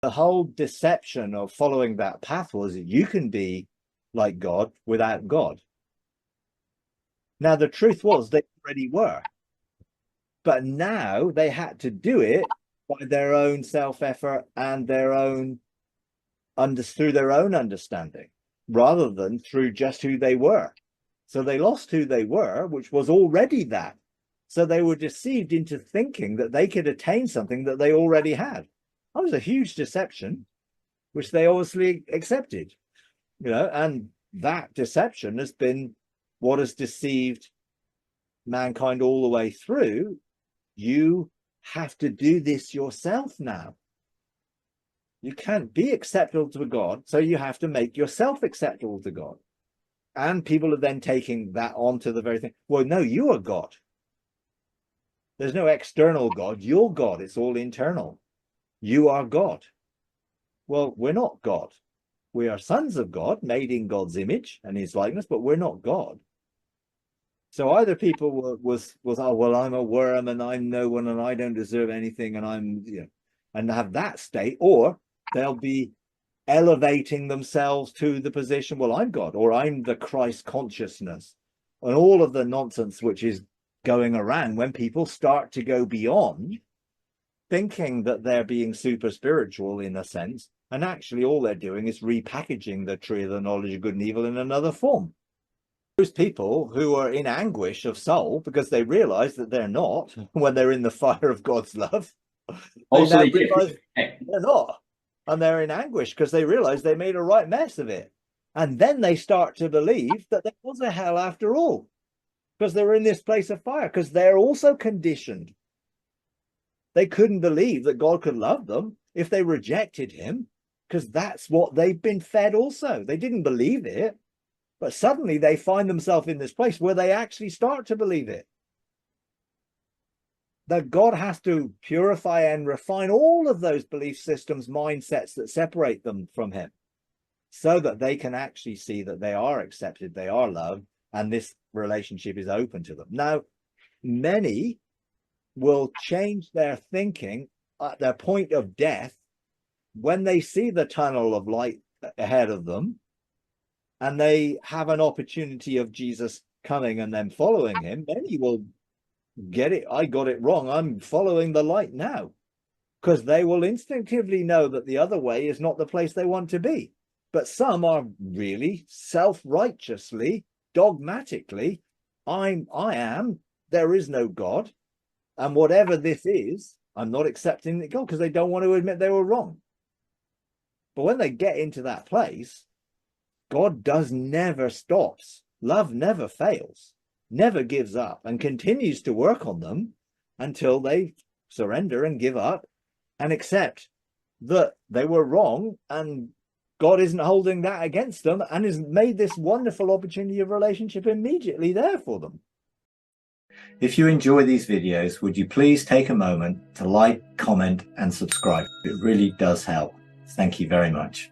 The whole deception of following that path was that you can be like God without God. Now, the truth was they already were, but now they had to do it by their own self-effort and their own through their own understanding, rather than through just who they were. So they lost who they were, which was already that. So they were deceived into thinking that they could attain something that they already had. That was a huge deception, which they obviously accepted, and that deception has been what has deceived mankind all the way through. You have to do this yourself now. You can't be acceptable to God, so you have to make yourself acceptable to God. And people are then taking that onto the very thing. Well, no, you are God. There's no external God. You're God. It's all internal. You are God. Well, we're not God. We are sons of God, made in God's image and his likeness, but we're not God. So either people was oh, well, I'm a worm and I'm no one and I don't deserve anything and I'm, and have that state, or they'll be elevating themselves to the position, well, I'm God, or I'm the Christ consciousness, and all of the nonsense which is going around when people start to go beyond thinking that they're being super spiritual in a sense, and actually all they're doing is repackaging the tree of the knowledge of good and evil in another form. Those people who are in anguish of soul because they realize that they're not, when they're in the fire of God's love, Also, they now realize they're not. And they're in anguish because they realize they made a right mess of it. And then they start to believe that there was a hell after all, because they were in this place of fire, because they're also conditioned. They couldn't believe that God could love them if they rejected him, because that's what they've been fed also. They didn't believe it, but suddenly they find themselves in this place where they actually start to believe it. That God has to purify and refine all of those belief systems, mindsets that separate them from him, so that they can actually see that they are accepted, they are loved, and this relationship is open to them. Now, many will change their thinking at their point of death when they see the tunnel of light ahead of them, and they have an opportunity of Jesus coming and them following him. Many will get it. I got it wrong. I'm following the light now, because they will instinctively know that the other way is not the place they want to be. But some are really self-righteously, dogmatically, I am, there is no God, and whatever this is, I'm not accepting the God, because they don't want to admit they were wrong. But when they get into that place, God never stops. Love never fails, never gives up, and continues to work on them until they surrender and give up and accept that they were wrong, and God isn't holding that against them and has made this wonderful opportunity of relationship immediately there for them. If you enjoy these videos, would you please take a moment to like, comment, and subscribe? It really does help. Thank you very much.